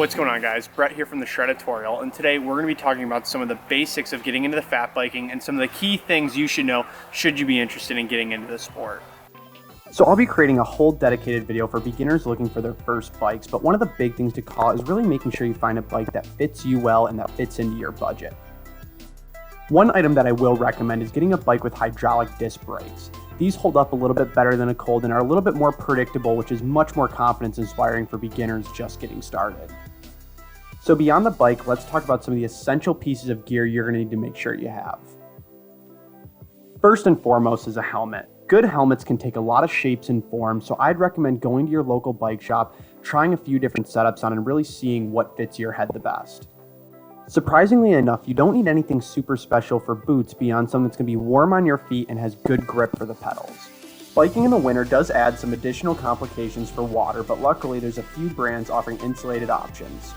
What's going on, guys? Brett here from the Shred-atorial, and today we're going to be talking about some of the basics of getting into the fat biking and some of the key things you should know should you be interested in getting into the sport. So I'll be creating a whole dedicated video for beginners looking for their first bikes, but one of the big things to call is really making sure you find a bike that fits you well and that fits into your budget. One item that I will recommend is getting a bike with hydraulic disc brakes. These hold up a little bit better than a cold and are a little bit more predictable, which is much more confidence inspiring for beginners just getting started. So beyond the bike, let's talk about some of the essential pieces of gear you're going to need to make sure you have. First and foremost is a helmet. Good helmets can take a lot of shapes and forms, so I'd recommend going to your local bike shop, trying a few different setups on and really seeing what fits your head the best. Surprisingly enough, you don't need anything super special for boots beyond something that's going to be warm on your feet and has good grip for the pedals. Biking in the winter does add some additional complications for water, but luckily there's a few brands offering insulated options.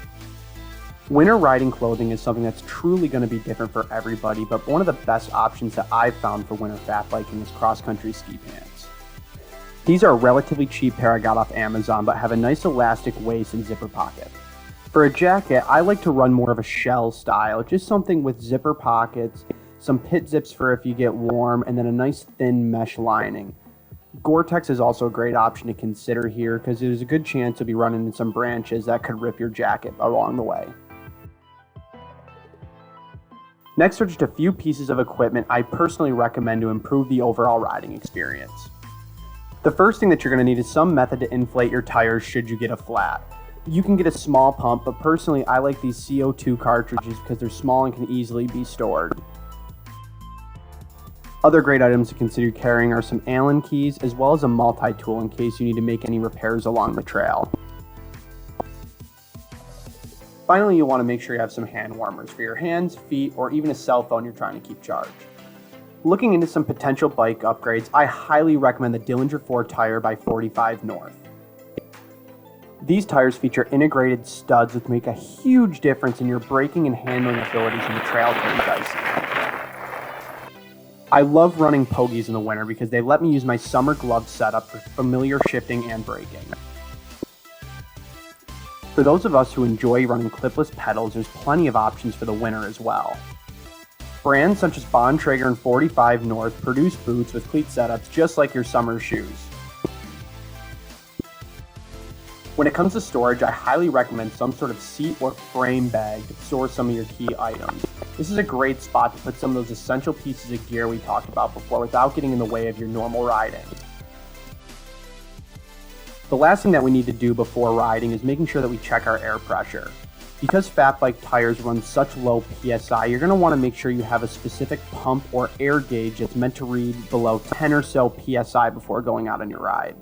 Winter riding clothing is something that's truly going to be different for everybody, but one of the best options that I've found for winter fat biking is cross-country ski pants. These are a relatively cheap pair I got off Amazon, but have a nice elastic waist and zipper pocket. For a jacket, I like to run more of a shell style, just something with zipper pockets, some pit zips for if you get warm, and then a nice thin mesh lining. Gore-Tex is also a great option to consider here because there's a good chance you'll be running into some branches that could rip your jacket along the way. Next are just a few pieces of equipment I personally recommend to improve the overall riding experience. The first thing that you're going to need is some method to inflate your tires should you get a flat. You can get a small pump, but personally I like these CO2 cartridges because they're small and can easily be stored. Other great items to consider carrying are some Allen keys as well as a multi-tool in case you need to make any repairs along the trail. Finally, you'll want to make sure you have some hand warmers for your hands, feet, or even a cell phone you're trying to keep charged. Looking into some potential bike upgrades, I highly recommend the Dillinger 4 tire by 45 North. These tires feature integrated studs which make a huge difference in your braking and handling abilities when the trail turns icy. I love running pogies in the winter because they let me use my summer glove setup for familiar shifting and braking. For those of us who enjoy running clipless pedals, there's plenty of options for the winter as well. Brands such as Bontrager and 45 North produce boots with cleat setups just like your summer shoes. When it comes to storage, I highly recommend some sort of seat or frame bag to store some of your key items. This is a great spot to put some of those essential pieces of gear we talked about before without getting in the way of your normal riding. The last thing that we need to do before riding is making sure that we check our air pressure. Because fat bike tires run such low PSI, you're going to want to make sure you have a specific pump or air gauge that's meant to read below 10 or so PSI before going out on your ride.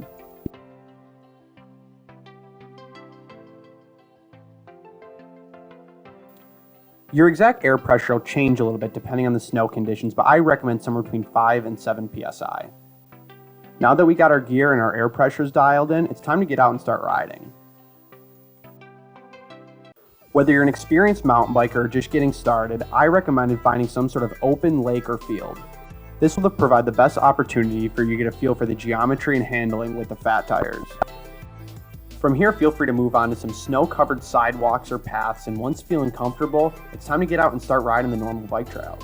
Your exact air pressure will change a little bit depending on the snow conditions, but I recommend somewhere between 5 and 7 PSI. Now that we got our gear and our air pressures dialed in, it's time to get out and start riding. Whether you're an experienced mountain biker or just getting started, I recommend finding some sort of open lake or field. This will provide the best opportunity for you to get a feel for the geometry and handling with the fat tires. From here, feel free to move on to some snow-covered sidewalks or paths, and once feeling comfortable, it's time to get out and start riding the normal bike trails.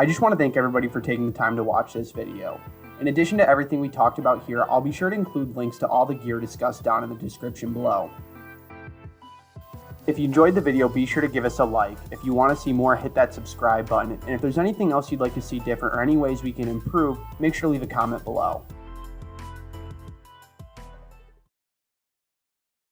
I just want to thank everybody for taking the time to watch this video. In addition to everything we talked about here, I'll be sure to include links to all the gear discussed down in the description below. If you enjoyed the video, be sure to give us a like. If you want to see more, hit that subscribe button. And if there's anything else you'd like to see different or any ways we can improve, make sure to leave a comment below.